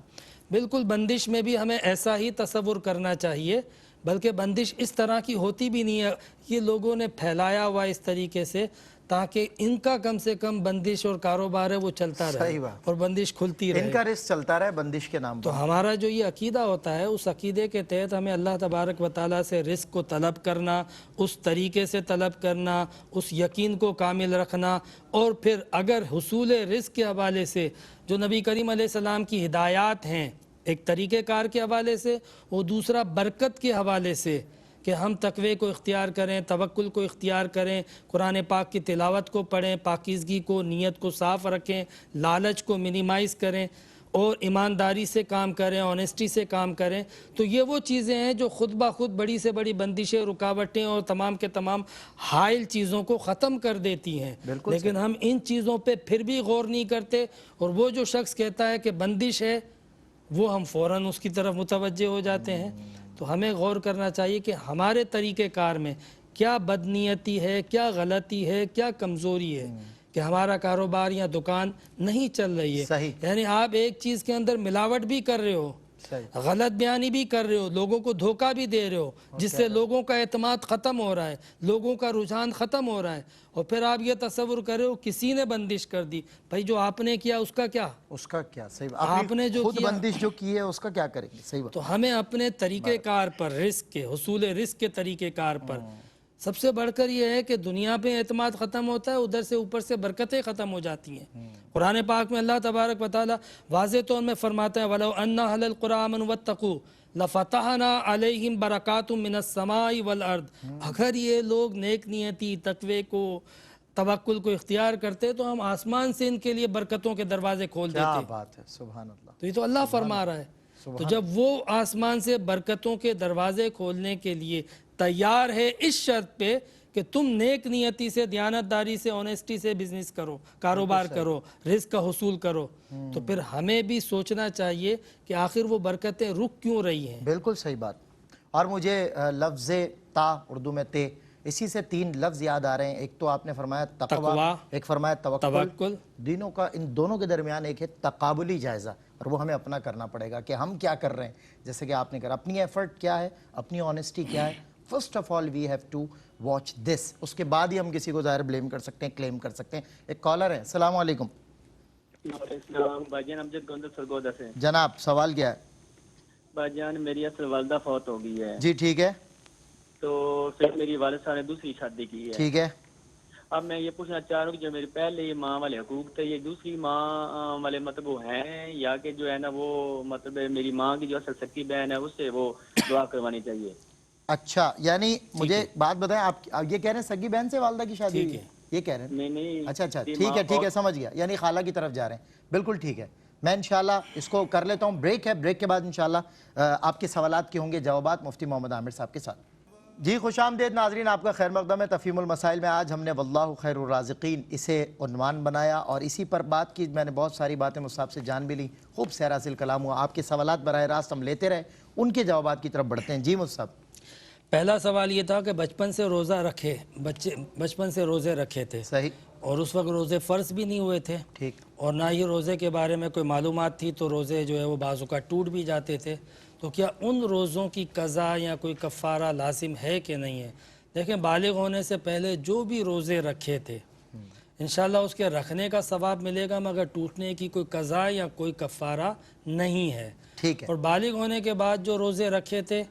بالکل بندش میں بھی ہمیں ایسا ہی تصور کرنا چاہیے، بلکہ بندش اس طرح کی ہوتی بھی نہیں ہے، یہ لوگوں نے پھیلایا ہوا اس طریقے سے تاکہ ان کا کم سے کم بندش اور کاروبار ہے وہ چلتا رہے اور بندش کھلتی رہے، ان کا رزق چلتا رہے بندش کے نام پر۔ تو ہمارا جو یہ عقیدہ ہوتا ہے اس عقیدے کے تحت ہمیں اللہ تبارک و تعالیٰ سے رزق کو طلب کرنا، اس طریقے سے طلب کرنا، اس یقین کو کامل رکھنا، اور پھر اگر حصول رزق کے حوالے سے جو نبی کریم علیہ السلام کی ہدایات ہیں ایک طریقہ کار کے حوالے سے، اور دوسرا برکت کے حوالے سے کہ ہم تقوی کو اختیار کریں، توکل کو اختیار کریں، قرآن پاک کی تلاوت کو پڑھیں، پاکیزگی کو، نیت کو صاف رکھیں، لالچ کو منیمائز کریں اور ایمانداری سے کام کریں، آنیسٹی سے کام کریں، تو یہ وہ چیزیں ہیں جو خود بخود بڑی سے بڑی بندشیں، رکاوٹیں اور تمام کے تمام حائل چیزوں کو ختم کر دیتی ہیں۔ لیکن ہم ان چیزوں پہ پھر بھی غور نہیں کرتے، اور وہ جو شخص کہتا ہے کہ بندش ہے وہ ہم فوراً اس کی طرف متوجہ ہو جاتے ہیں۔ تو ہمیں غور کرنا چاہیے کہ ہمارے طریقہ کار میں کیا بدنیتی ہے، کیا غلطی ہے، کیا کمزوری ہے کہ ہمارا کاروبار یا دکان نہیں چل رہی ہے۔ یعنی آپ ایک چیز کے اندر ملاوٹ بھی کر رہے ہو، غلط بیانی بھی کر رہے ہو، لوگوں کو دھوکہ بھی دے رہے ہو، جس سے لوگوں کا اعتماد ختم ہو رہا ہے، لوگوں کا رجحان ختم ہو رہا ہے، اور پھر آپ یہ تصور کر رہے ہو کسی نے بندش کر دی، بھائی جو آپ نے کیا اس کا کیا؟ اس کا کیا؟ صحیح بات، آپ نے جو خود بندش جو کی ہے اس کا کیا کریں گے؟ صحیح بات۔ تو ہمیں اپنے طریقہ کار پر، رزق کے حصول رزق کے طریقہ کار پر سب سے بڑھ کر یہ ہے کہ دنیا پہ اعتماد ختم ہوتا ہے، ادھر سے اوپر سے برکتیں ختم ہو جاتی ہیں۔ قرآن پاک میں اللہ تبارک و تعالیٰ واضح طور میں فرماتے ہیں وَلَوْ أَنَّ أَهْلَ الْقُرَىٰ آمَنُوا وَاتَّقُوا لَفَتَحْنَا عَلَيْهِمْ بَرَكَاتٌ مِّنَ السَّمَاءِ وَالْأَرْضِ، اگر یہ لوگ نیک نیتی، تقوی کو، توکل کو اختیار کرتے تو ہم آسمان سے ان کے لیے برکتوں کے دروازے کھول دیتے۔ کیا بات ہے، سبحان اللہ۔ تو یہ تو اللہ فرما رہا ہے۔ تو جب وہ آسمان سے برکتوں کے دروازے کھولنے کے لیے تیار ہے اس شرط پہ کہ تم نیک نیتی سے، دیانتداری سے، آنیسٹی سے بزنس کرو، کاروبار کرو، رزق کا حصول کرو، تو پھر ہمیں بھی سوچنا چاہیے کہ آخر وہ برکتیں رک کیوں رہی ہیں۔ بالکل صحیح بات۔ اور مجھے لفظ تا اردو میں تے، اسی سے تین لفظ یاد آ رہے ہیں، ایک تو آپ نے فرمایا تقوی، ایک فرمایا توکل، دینوں کا ان دونوں کے درمیان ایک ہے تقابلی جائزہ، اور وہ ہمیں اپنا کرنا پڑے گا کہ ہم کیا کر رہے ہیں۔ جیسے کہ آپ نے کہا اپنی ایفرٹ کیا ہے، اپنی آنیسٹی کیا ہے، first of all we have to watch this, उसके बाद ही हम किसी को ज़ाहिर ब्लेम कर सकते हैं, क्लेम कर सकते हैं। एक कॉलर है, अस्सलाम वालेकुम। भाईजान अमजद गोंदल सरगोदा से। जनाब सवाल क्या है? भाईजान मेरी असल वालदा फौत हो गई है जी ठीक है, तो फिर मेरी वालिद साहब ने दूसरी शादी की है। ठीक है। अब मैं ये पूछना चाह रहा हूँ कि जो मेरे पहले माँ वाले हकूक थे ये दूसरी माँ वाले मतलब वो हैं या कि जो है ना वो मतलब मेरी माँ की जो असल सच्ची बहन है उससे वो दुआ करवानी चाहिए। अच्छा, यानी मुझे बात बताएं, आप ये कह रहे हैं सगी बहन से वालदा की शादी ठीक हुई है। ये कह रहे हैं? नहीं अच्छा अच्छा, ठीक है, समझ गया, यानी खाला की तरफ जा रहे हैं। बिल्कुल ठीक है, मैं इंशाल्लाह इसको कर लेता हूँ। ब्रेक है, ब्रेक के बाद इंशाल्लाह आपके सवालात के होंगे जवाबात मुफ्ती मोहम्मद आमिर साहब के साथ। जी खुशामदीद नाजरीन, आपका खैर मकदम है तफ़हीमुल मसाइल में। आज हमने वल्लाहु खैरुर राज़िकीन इसे उन्वान बनाया और इसी पर बात की। मैंने बहुत सारी बातें मुझसे से जान भी ली, खूब सहरासिल कलाम हुआ। आपके सवालात बराह रास्त हम लेते रहे, उनके जवाबात की तरफ बढ़ते हैं। जी मुझसे पहला सवाल ये था कि बचपन से रोज़ा रखे, बचपन से रोज़े रखे थे, सही, और उस वक्त रोज़े फ़र्ज़ भी नहीं हुए थे, ठीक, और ना ही रोज़े के बारे में कोई मालूमात थी, तो रोज़े जो है वो बाज़ों का टूट भी जाते थे। तो क्या उन रोज़ों की कज़ा या कोई कफ़ारा लाजिम है कि नहीं है? देखें, बालिग होने से पहले जो भी रोज़े रखे थे इंशाल्लाह उसके रखने का सवाब मिलेगा, मगर टूटने की कोई कज़ा या कोई कफ़ारा नहीं है। ठीक है। और बालिग होने के बाद जो रोज़े रखे थे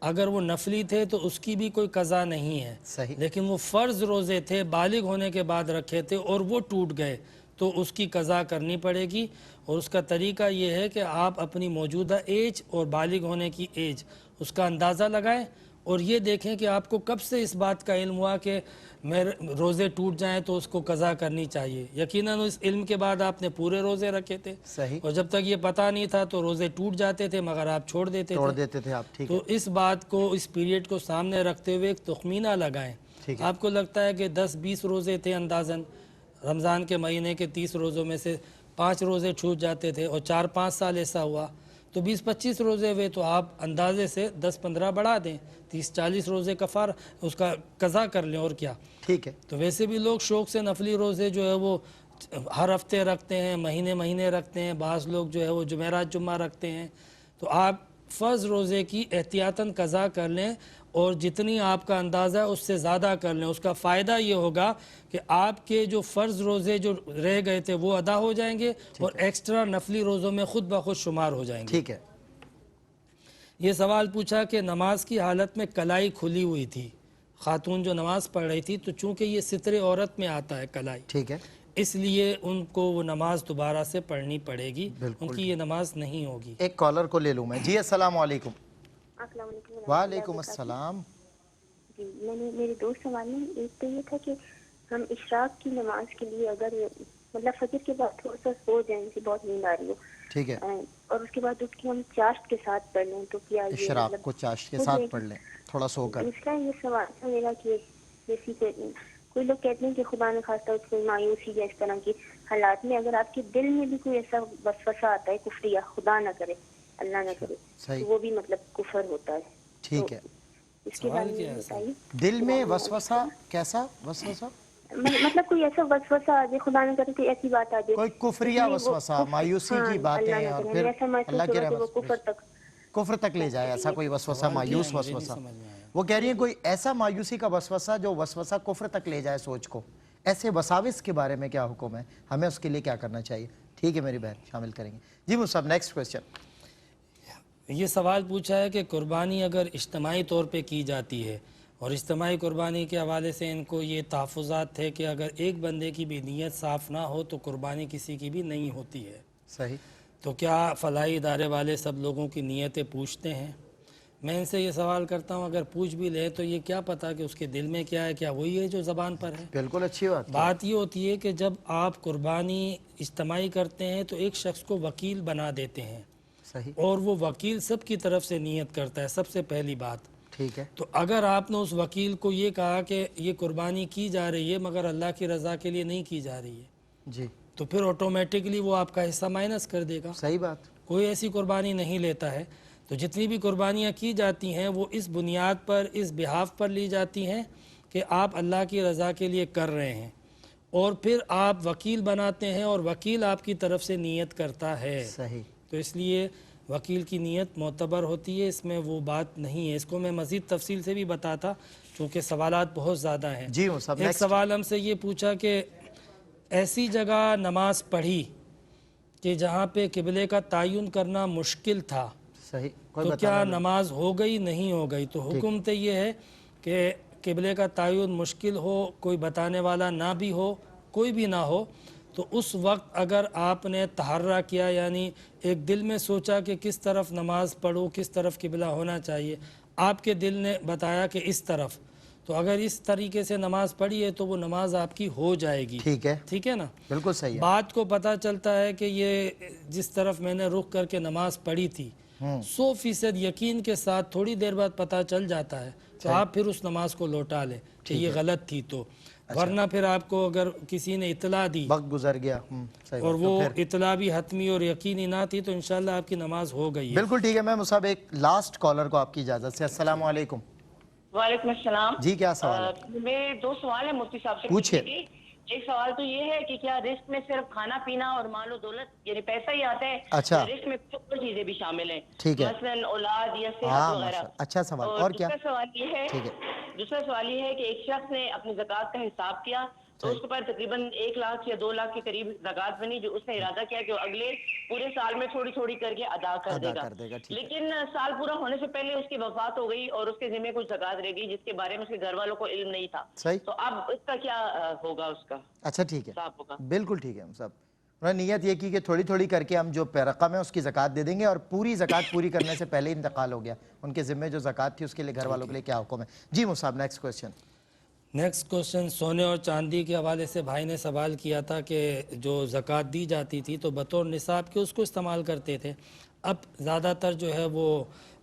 अगर वो नफली थे तो उसकी भी कोई कज़ा नहीं है, सही, लेकिन वो फ़र्ज़ रोज़े थे, बालिग होने के बाद रखे थे और वो टूट गए तो उसकी कज़ा करनी पड़ेगी। और उसका तरीका ये है कि आप अपनी मौजूदा एज और बालिग होने की एज उसका अंदाज़ा लगाएं और ये देखें कि आपको कब से इस बात का इल्म हुआ कि मेरे रोज़े टूट जाएं तो उसको कज़ा करनी चाहिए। यकीनन इस इल्म के बाद आपने पूरे रोज़े रखे थे, सही, और जब तक ये पता नहीं था तो रोज़े टूट जाते थे मगर आप छोड़ देते थे आप। ठीक तो इस बात को, इस पीरियड को सामने रखते हुए एक तखमीना लगाएं। ठीक है। आपको लगता है कि 10-20 रोज़े थे अंदाज़न, रमज़ान के महीने के 30 रोज़ों में से 5 रोज़े छूट जाते थे और 4-5 साल ऐसा हुआ तो 20-25 रोज़े हुए, तो आप अंदाजे से 10-15 बढ़ा दें, 30-40 रोज़े कफ़ार उसका कज़ा कर लें, और क्या। ठीक है। तो वैसे भी लोग शौक़ से नफली रोज़े जो है वो हर हफ्ते रखते हैं, महीने महीने रखते हैं, बाज़ लोग जो है वो जुमेरात जुम्मा रखते हैं। तो आप फ़र्ज़ रोज़े की एहतियातन कज़ा कर लें और जितनी आपका अंदाज़ा है उससे ज़्यादा कर लें। उसका फ़ायदा ये होगा कि आपके जो फ़र्ज़ रोज़े जो रह गए थे वो अदा हो जाएंगे और एक्स्ट्रा नफली रोज़ों में ख़ुद ब खुद शुमार हो जाएंगे। ठीक है। ये सवाल पूछा कि नमाज की हालत में कलाई खुली हुई थी, खातून जो नमाज़ पढ़ रही थी, तो चूँकि ये सितरे औरत में आता है कलाई, ठीक है, इसलिए उनको वो नमाज दोबारा से पढ़नी पड़ेगी, उनकी ये नमाज नहीं होगी। एक कॉलर को ले लूँ मैं। जी अस्सलाम वालेकुम। वालेकुम अस्सलाम। जी, मेरे दो सवाल हैं। एक तो ये था कि हम इशराक की नमाज के लिए अगर मतलब फजर के बाद थोड़ा सा सो जाए, इनसे बहुत नींद आ रही हो, ठीक है, और उसके बाद उसकी हम चाश्त के साथ पढ़ लें, तो क्या ये इशराक को चाश्त के साथ पढ़ लें थोड़ा सोकर? दूसरा ये सवाल था मेरा कि जैसे कि कोई लोग कहते हैं कि खुदा ने खासा कोई मायूसी या इस तरह की हालात में अगर आपके दिल में भी कोई ऐसा वसवसा आता है कुफरिया, खुदा ना करे, अल्लाह ना करे, तो वो भी मतलब कुफर होता है। ठीक है, इसके बारे में बताइए। दिल में वसवसा, कैसा वसवसा? मतलब कोई ऐसा वसवसा आ जाए, खुदा न करे कोई ऐसी बात आ जाए, कोई कुफरिया वसवसा, मायूसी की बातें, और फिर अल्लाह की रहमत कुफर तक ले जाए, ऐसा कोई वसवसा, मायूस वसवसा। वो कह रही है कोई ऐसा मायूसी का वसवसा जो वसवसा कुफर तक ले जाए सोच को, ऐसे वसाविस के बारे में क्या हुक्म है, हमें उसके लिए क्या करना चाहिए? ठीक है मेरी बहन, शामिल करेंगे। जी मुसाब, नेक्स्ट क्वेश्चन। ये सवाल पूछा है कि कुर्बानी अगर इज्तमाही तौर पे की जाती है, और इज्तमाही कुर्बानी के हवाले से इनको ये तहफ़्फ़ुज़ात थे कि अगर एक बंदे की भी नीयत साफ़ ना हो तो कुर्बानी किसी की भी नहीं होती है। सही। तो क्या फलाही इदारे वाले सब लोगों की नीयतें पूछते हैं? मैं इनसे ये सवाल करता हूँ, अगर पूछ भी ले तो ये क्या पता कि उसके दिल में क्या है, क्या वही है जो ज़बान पर है? बिल्कुल अच्छी बात ये होती है कि जब आप कुर्बानी इज्तमाही करते हैं तो एक शख्स को वकील बना देते हैं, सही, और वो वकील सब की तरफ से नीयत करता है, सबसे पहली बात। ठीक है। तो अगर आपने उस वकील को ये कहा कि ये कुर्बानी की जा रही है मगर अल्लाह की रज़ा के लिए नहीं की जा रही है, जी, तो फिर ऑटोमेटिकली वो आपका हिस्सा माइनस कर देगा। सही बात। कोई ऐसी कुर्बानी नहीं लेता है। तो जितनी भी कुर्बानियाँ की जाती हैं वो इस बुनियाद पर, इस बिहाफ पर ली जाती हैं कि आप अल्लाह की रज़ा के लिए कर रहे हैं, और फिर आप वकील बनाते हैं और वकील आपकी तरफ से नीयत करता है। सही। तो इसलिए वकील की नीयत मोतबर होती है, इसमें वो बात नहीं है। इसको मैं मज़ीद तफसील से भी बताता क्योंकि सवालात बहुत ज़्यादा हैं। जी मुसाब, एक सवाल हमसे ये पूछा कि ऐसी जगह नमाज पढ़ी कि जहाँ पे किबले का तयन करना मुश्किल था, सही, कोई तो बताने क्या वाला? नमाज हो गई नहीं हो गई? तो हुक्म तो ये है कि किबले का तयन मुश्किल हो, कोई बताने वाला ना भी हो, कोई भी ना हो, तो उस वक्त अगर आपने तहर्रा किया यानी एक दिल में सोचा कि किस तरफ नमाज पढ़ूँ, किस तरफ किबला होना चाहिए, आपके दिल ने बताया कि इस तरफ, तो अगर इस तरीके से नमाज पढ़ी है तो वो नमाज आपकी हो जाएगी। ठीक है, ठीक है ना? बिल्कुल सही है। बात को पता चलता है कि ये जिस तरफ मैंने रुख करके नमाज पढ़ी थी 100% यकीन के साथ थोड़ी देर बाद पता चल जाता है, तो आप फिर उस नमाज को लौटा लें कि ये गलत थी। तो वरना फिर आपको अगर किसी ने इतला दी वक्त गुजर गया, सही और बात, वो तो फिर इतला भी हतमी और यकीनी ना थी, तो इंशाल्लाह आपकी नमाज हो गई है। बिल्कुल ठीक है। मैं मुसाब एक लास्ट कॉलर को आपकी इजाज़त से, अस्सलाम वालेकुम। वालेकुम अस्सलाम। जी क्या सवाल है? मेरे दो सवाल है मुफ्ती साहब से पूछिए। पूछने के। एक सवाल तो ये है कि क्या रिस्क में सिर्फ खाना पीना और मालो दौलत यानी पैसा ही आता है? अच्छा। या रिस्क में कुछ और चीजें भी शामिल हैं? ठीक है। मसलन औलाद या हाँ, सेहत वगैरह। माशा- अच्छा सवाल। और और क्या? दूसरा सवाल ये है, ठीक है। दूसरा सवाल ये है कि एक शख्स ने अपनी ज़कात का हिसाब किया तो उसके पास तकरीबन 1 लाख या 2 लाख के करीब ज़कात बनी, जो उसने इरादा किया कि वो अगले पूरे साल में थोड़ी थोड़ी करके अदा कर देगा। ठीक है। लेकिन साल पूरा होने से पहले उसकी वफात हो गई और उसके जिम्मे कुछ ज़कात रह गई जिसके बारे में उसके घर वालों को इल्म नहीं था। सही। तो अब इसका क्या होगा उसका? अच्छा ठीक है, साहब होगा। बिल्कुल ठीक है। हम सब उन्होंने नीयत ये की कि थोड़ी थोड़ी करके हम जो रकम है उसकी ज़कात दे देंगे, और पूरी ज़कात पूरी करने से पहले इंतकाल हो गया, उनके ज़िम्मे जो ज़कात थी उसके लिए घर वालों के लिए क्या हुक्म है? जी मुसाब, नेक्स्ट क्वेश्चन। नेक्स्ट क्वेश्चन, सोने और चांदी के हवाले से भाई ने सवाल किया था कि जो ज़कात दी जाती थी तो बतौर निसाब के उसको इस्तेमाल करते थे। अब ज़्यादातर जो है वो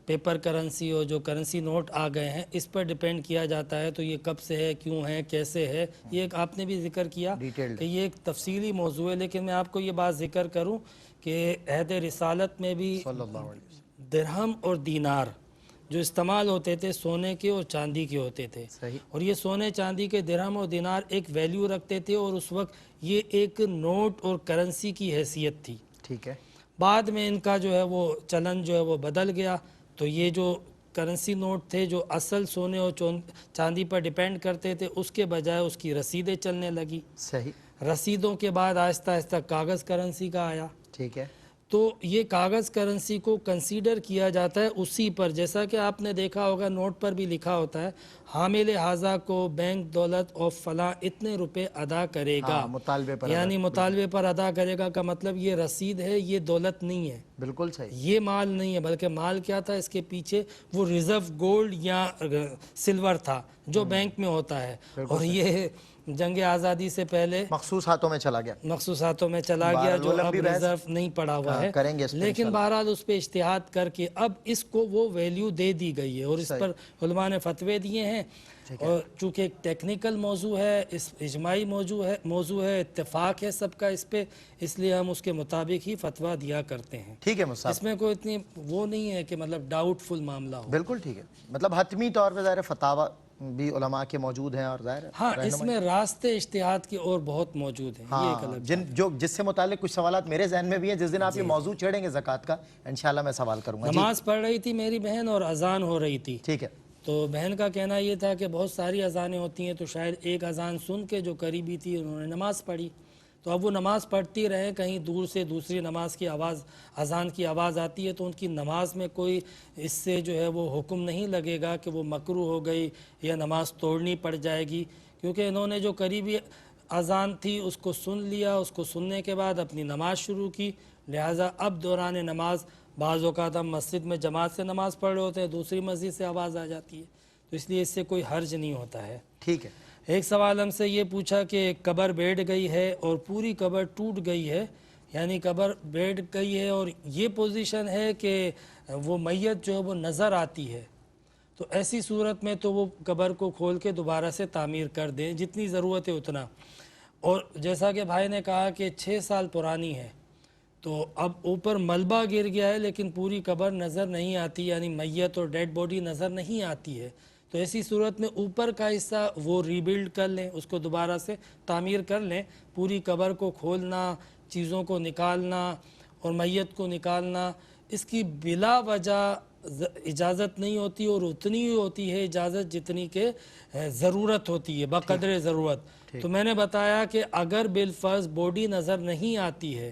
पेपर करेंसी और जो करेंसी नोट आ गए हैं, इस पर डिपेंड किया जाता है। तो ये कब से है, क्यों है, कैसे है, ये एक आपने भी जिक्र किया Detailed। कि ये एक तफसीली मौजू है। लेकिन मैं आपको ये बात जिक्र करूँ कि अहद रिसालत में भी सल्लल्लाहु अलैहि वसल्लम दिरहम और दीनार जो इस्तेमाल होते थे सोने के और चांदी के होते थे। सही। और ये सोने चांदी के दिरहम और दिनार एक वैल्यू रखते थे और उस वक्त ये एक नोट और करेंसी की हैसियत थी। ठीक है। बाद में इनका जो है वो चलन जो है वो बदल गया, तो ये जो करेंसी नोट थे जो असल सोने और चांदी पर डिपेंड करते थे, उसके बजाय उसकी रसीदें चलने लगी। सही। रसीदों के बाद आहिस्ता आहिस्ता कागज़ करेंसी का आया। ठीक है। तो ये कागज़ करेंसी को कंसीडर किया जाता है उसी पर, जैसा कि आपने देखा होगा नोट पर भी लिखा होता है हामिल हाजा को बैंक दौलत और फला इतने रुपए अदा करेगा। हाँ, मुतालबे पर यानी मुतालबे पर अदा करेगा का मतलब ये रसीद है, ये दौलत नहीं है, बिल्कुल सही। ये माल नहीं है, बल्कि माल क्या था, इसके पीछे वो रिजर्व गोल्ड या सिल्वर था जो बैंक में होता है। और ये जंग आज़ादी से पहले मखसूस हाथों में चला गया, मखसूस हाथों में चला गया, बहरहाल जो वो अब लंबी बहस रिजर्व नहीं पड़ा हुआ है। करेंगे इस पे लेकिन इंशाल्लाह। बहरहाल उस पर इज्तिहाद करके अब इसको वो वैल्यू दे दी गई है और इस सही। पर उलमा ने फतवे दिए हैं। और चूँकि एक टेक्निकल मौजू है, इस इजमाई मौजू है, इत्तेफाक है सबका इस पे, इसलिए हम उसके मुताबिक ही फतवा दिया करते हैं। ठीक है मुसाब, इसमें कोई इतनी वो नहीं है कि मतलब डाउटफुल मामला हो। बिल्कुल ठीक है। मतलब हतमी तौर पे ज़ाहिर फतावा भी उलमा के मौजूद हैं और ज़ाहिर है हाँ, रहनुमाई। इसमें रास्ते इज्तिहाद के और बहुत मौजूद हैं। ये एक हाँ, अलग जिससे मुतालिक कुछ सवालात मेरे जहन में भी हैं। जिस दिन आप ये मौजू छेड़ेंगे ज़कात का, इंशाल्लाह मैं सवाल करूँगा। जी नमाज पढ़ रही थी मेरी बहन और अजान हो रही थी। ठीक है। तो बहन का कहना ये था कि बहुत सारी अजानें होती हैं, तो शायद एक अजान सुन के जो करीबी थी उन्होंने नमाज़ पढ़ी। तो अब वो नमाज़ पढ़ती रहे, कहीं दूर से दूसरी नमाज की आवाज़, अजान की आवाज़ आती है, तो उनकी नमाज में कोई इससे जो है वो हुक्म नहीं लगेगा कि वो मकरू हो गई या नमाज तोड़नी पड़ जाएगी, क्योंकि इन्होंने जो करीबी अजान थी उसको सुन लिया, उसको सुनने के बाद अपनी नमाज शुरू की। लिहाजा अब दौरान नमाज बाज़ औक़ात हम मस्जिद में जमात से नमाज़ पढ़ रहे होते हैं, दूसरी मस्जिद से आवाज़ आ जाती है, तो इसलिए इससे कोई हर्ज नहीं होता है। ठीक है। एक सवाल हमसे ये पूछा कि कब्र बैठ गई है और पूरी कब्र टूट गई है, यानी कब्र बैठ गई है और ये पोजीशन है कि वो मैयत जो है वो नज़र आती है, तो ऐसी सूरत में तो वो कब्र को खोल के दोबारा से तामीर कर दें जितनी ज़रूरत है उतना। और जैसा कि भाई ने कहा कि 6 साल पुरानी है, तो अब ऊपर मलबा गिर गया है लेकिन पूरी कब्र नज़र नहीं आती, यानी मैयत और डेड बॉडी नज़र नहीं आती है, तो ऐसी सूरत में ऊपर का हिस्सा वो रीबिल्ड कर लें, उसको दोबारा से तामीर कर लें। पूरी कब्र को खोलना, चीज़ों को निकालना और मैयत को निकालना, اس کی بلا وجہ اجازت نہیں ہوتی اور اتنی ہی ہوتی ہے اجازت جتنی کہ ضرورت ہوتی ہے، بقدر ضرورت. تو میں نے بتایا کہ اگر بالفرض باڈی نظر نہیں آتی ہے،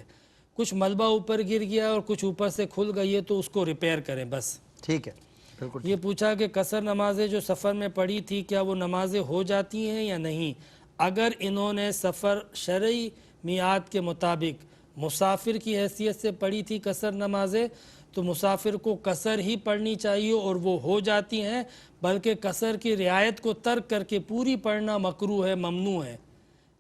کچھ ملبہ اوپر گر گیا اور کچھ اوپر سے کھل گئی ہے تو اس کو ریپیئر کریں بس. ٹھیک ہے، بالکل. یہ پوچھا کہ قصر نمازیں جو سفر میں پڑھی تھی کیا وہ نمازیں ہو جاتی ہیں یا نہیں؟ اگر انہوں نے سفر شرعی میعاد کے مطابق مسافر کی حیثیت سے پڑھی تھی قصر نمازیں تو مسافر کو قصر ہی پڑھنی چاہیے اور وہ ہو جاتی ہیں، بلکہ قصر کی رعایت کو ترک کر کے پوری پڑھنا مکروہ ہے، ممنوع ہے.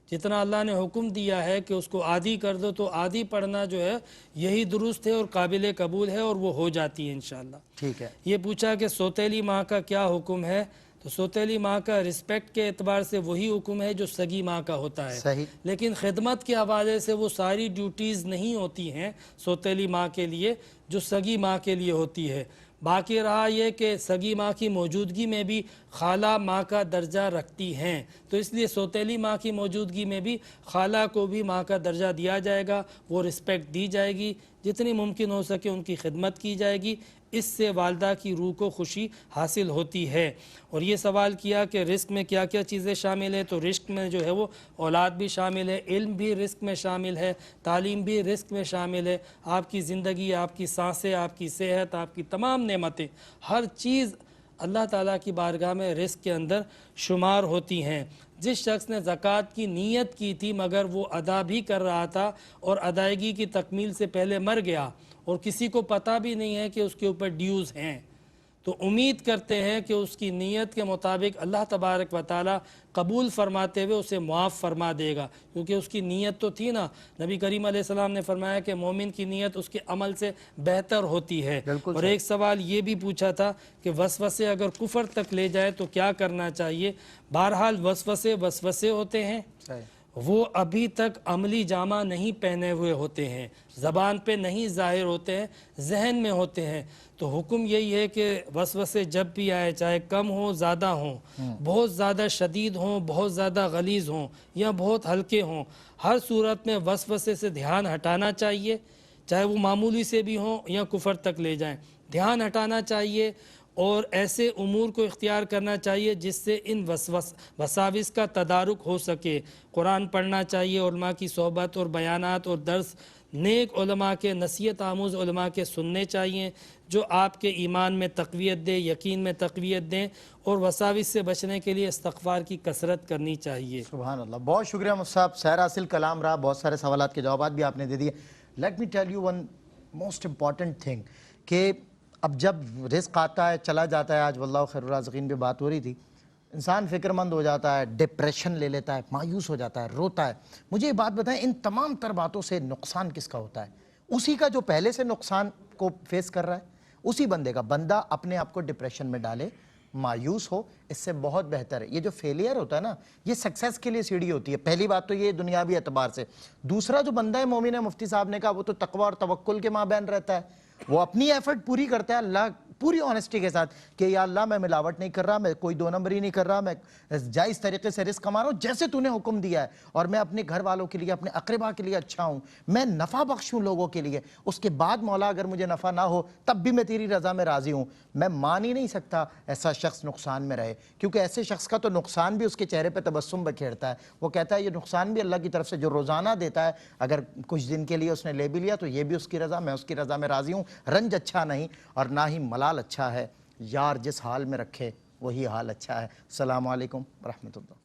جتنا اللہ نے حکم دیا ہے کہ اس کو آدھی کر دو تو آدھی پڑھنا جو ہے یہی درست ہے اور قابل قبول ہے اور وہ ہو جاتی ہے انشاءاللہ. ٹھیک ہے. یہ پوچھا کہ سوتیلی ماں کا کیا حکم ہے؟ تو سوتیلی ماں کا رسپیکٹ کے اعتبار سے وہی حکم ہے جو سگی ماں کا ہوتا ہے. صحیح. لیکن خدمت کے حوالے سے وہ ساری ڈیوٹیز نہیں ہوتی ہیں سوتیلی ماں کے لیے جو سگی ماں کے لیے ہوتی ہے. باقی رہا یہ کہ سگی ماں کی موجودگی میں بھی خالہ ماں کا درجہ رکھتی ہیں، تو اس لیے سوتیلی ماں کی موجودگی میں بھی خالہ کو بھی ماں کا درجہ دیا جائے گا، وہ رسپیکٹ دی جائے گی، جتنی ممکن ہو سکے ان کی خدمت کی جائے گی. اس سے والدہ کی روح کو خوشی حاصل ہوتی ہے. اور یہ سوال کیا کہ رزق میں کیا کیا چیزیں شامل ہیں، تو رزق میں جو ہے وہ اولاد بھی شامل ہے، علم بھی رزق میں شامل ہے، تعلیم بھی رزق میں شامل ہے. آپ کی زندگی، آپ کی سانسیں، آپ کی صحت، آپ کی تمام نعمتیں، ہر چیز اللہ تعالیٰ کی بارگاہ میں رزق کے اندر شمار ہوتی ہیں. جس شخص نے زکوٰۃ کی نیت کی تھی مگر وہ ادا بھی کر رہا تھا اور ادائیگی کی تکمیل سے پہلے مر گیا اور کسی کو پتہ بھی نہیں ہے کہ اس کے اوپر ڈیوز ہیں، تو امید کرتے ہیں کہ اس کی نیت کے مطابق اللہ تبارک و تعالیٰ قبول فرماتے ہوئے اسے معاف فرما دے گا، کیونکہ اس کی نیت تو تھی نا. نبی کریم علیہ السلام نے فرمایا کہ مومن کی نیت اس کے عمل سے بہتر ہوتی ہے. اور ایک سوال یہ بھی پوچھا تھا کہ وسوسے اگر کفر تک لے جائے تو کیا کرنا چاہیے؟ بہرحال وسوسے ہوتے ہیں، وہ ابھی تک عملی جامہ نہیں پہنے ہوئے ہوتے ہیں، زبان پہ نہیں ظاہر ہوتے ہیں، ذہن میں ہوتے ہیں. تو حکم یہی ہے کہ وسوسے جب بھی آئے، چاہے کم ہوں زیادہ ہوں، بہت زیادہ شدید ہوں، بہت زیادہ غلیظ ہوں یا بہت ہلکے ہوں، ہر صورت میں وسوسے سے دھیان ہٹانا چاہیے، چاہے وہ معمولی سے بھی ہوں یا کفر تک لے جائیں. دھیان ہٹانا چاہیے اور ایسے امور کو اختیار کرنا چاہیے جس سے ان وساوس کا تدارک ہو سکے. قرآن پڑھنا چاہیے، علماء کی صحبت اور بیانات اور درس نیک علماء کے، نصیحت آموز علماء کے سننے چاہیے جو آپ کے ایمان میں تقویت دے، یقین میں تقویت دیں، اور وساوس سے بچنے کے لیے استغفار کی کثرت کرنی چاہیے. سبحان اللہ. بہت شکریہ مصعب، سیر حاصل کلام رہا، بہت سارے سوالات کے جوابات بھی آپ نے دے دیے. Let me tell you one most important thing کہ اب جب رزق آتا ہے چلا جاتا ہے، آج واللہ خیر الرازقین پہ بات ہو رہی تھی، انسان فکر مند ہو جاتا ہے، ڈپریشن لے لیتا ہے، مایوس ہو جاتا ہے، روتا ہے. مجھے یہ بات بتائیں، ان تمام تر باتوں سے نقصان کس کا ہوتا ہے؟ اسی کا جو پہلے سے نقصان کو فیس کر رہا ہے، اسی بندے کا. بندہ اپنے آپ کو ڈپریشن میں ڈالے، مایوس ہو، اس سے بہت بہتر ہے. یہ جو فیلئر ہوتا ہے نا، یہ سکسیس کے لیے سیڑھی ہوتی ہے. پہلی بات تو یہ دنیاوی اعتبار سے. دوسرا جو بندہ ہے مومن ہے، مفتی صاحب نے کہا، وہ تو تقوی اور توکل کے مابین رہتا ہے، وہ اپنی ایفرٹ پوری کرتا ہے اللہ پوری آنیسٹی کے ساتھ کہ یا اللہ میں ملاوٹ نہیں کر رہا، میں کوئی دو نمبری نہیں کر رہا، میں جائز طریقے سے رزق کما رہا ہوں جیسے تو نے حکم دیا ہے، اور میں اپنے گھر والوں کے لیے، اپنے اقربا کے لیے اچھا ہوں، میں نفع بخشوں لوگوں کے لیے. اس کے بعد مولا اگر مجھے نفع نہ ہو تب بھی میں تیری رضا میں راضی ہوں. میں مان ہی نہیں سکتا ایسا شخص نقصان میں رہے، کیونکہ ایسے شخص کا تو نقصان بھی اس کے چہرے پہ تبسم بکھیرتا ہے. وہ کہتا ہے یہ نقصان بھی اللہ کی طرف سے جو روزانہ دیتا ہے، اگر کچھ دن کے لیے اس نے لے بھی لیا تو یہ بھی اس کی رضا، میں اس کی رضا میں راضی ہوں. رنج اچھا نہیں اور نہ ہی ملال اچھا ہے. یار جس حال میں رکھے وہی حال اچھا ہے. السلام علیکم ورحمۃ اللہ.